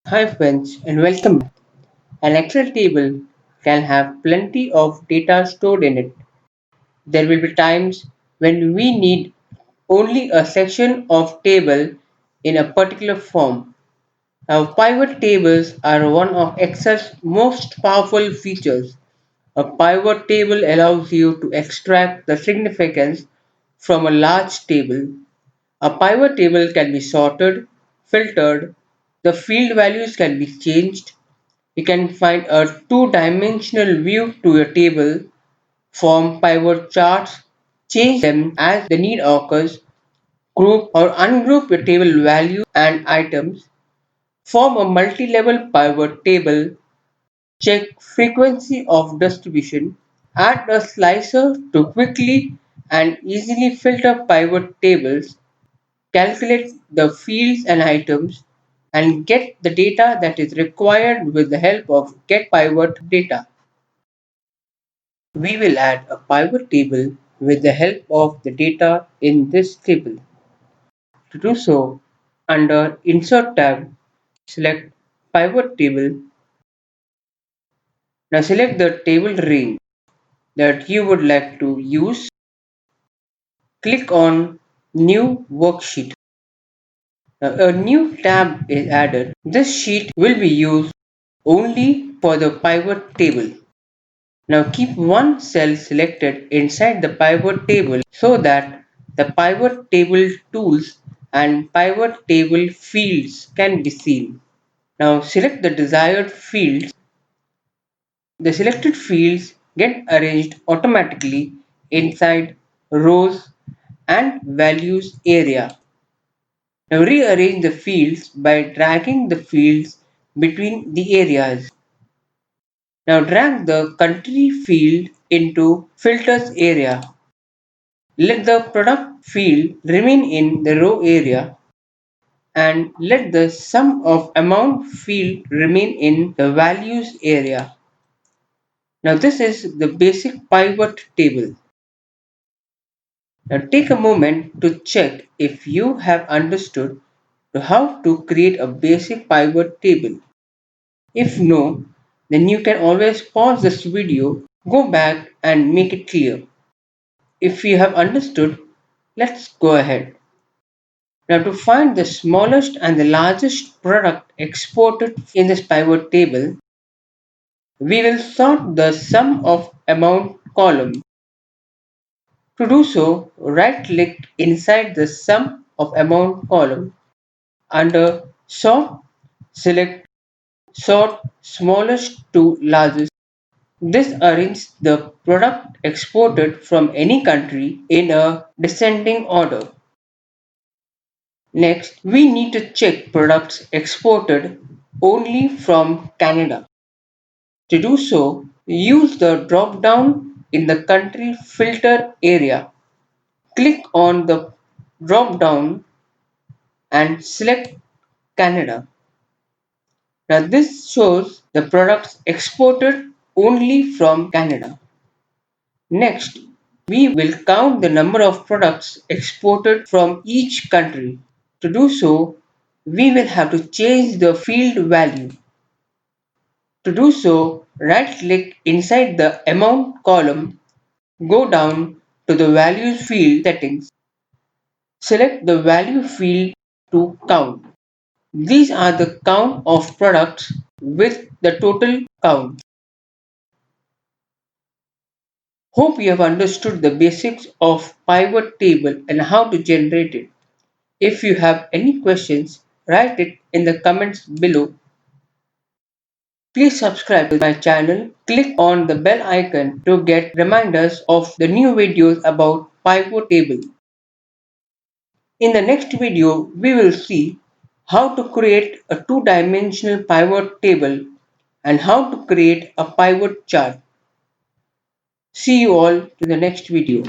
Hi friends and welcome back. An Excel table can have plenty of data stored in it. There will be times when we need only a section of table in a particular form. Now pivot tables are one of Excel's most powerful features. A pivot table allows you to extract the significance from a large table. A pivot table can be sorted, filtered, the field values can be changed. You can find a two-dimensional view to your table, form pivot charts, change them as the need occurs, group or ungroup your table values and items, form a multi-level pivot table, check frequency of distribution, add a slicer to quickly and easily filter pivot tables, calculate the fields and items, and get the data that is required with the help of GetPivotData. We will add a pivot table with the help of the data in this table. To do so, under Insert tab, select Pivot Table. Now select the table range that you would like to use. Click on New Worksheet. Now a new tab is added. This sheet will be used only for the pivot table. Now keep one cell selected inside the pivot table so that the pivot table tools and pivot table fields can be seen. Now select the desired fields. The selected fields get arranged automatically inside rows and values area. Now rearrange the fields by dragging the fields between the areas. Now drag the country field into filters area. Let the product field remain in the row area and let the sum of amount field remain in the values area. Now this is the basic pivot table. Now take a moment to check if you have understood how to create a basic pivot table. If no, then you can always pause this video, go back and make it clear. If you have understood, let's go ahead. Now to find the smallest and the largest product exported in this pivot table, we will sort the sum of amount column. To do so, right click inside the sum of amount column. Under sort, select sort smallest to largest. This arranges the product exported from any country in a descending order. Next, we need to check products exported only from Canada. To do so, use the drop down in the country filter area. Click on the drop down and select Canada. Now this shows the products exported only from Canada. Next, we will count the number of products exported from each country. To do so, we will have to change the field value. To do so, right-click inside the Amount column, go down to the Values field settings, select the Value field to count. These are the count of products with the total count. Hope you have understood the basics of pivot table and how to generate it. If you have any questions, write it in the comments below. Please subscribe to my channel. Click on the bell icon to get reminders of the new videos about pivot table. In the next video, we will see how to create a two-dimensional pivot table and how to create a pivot chart. See you all to the next video.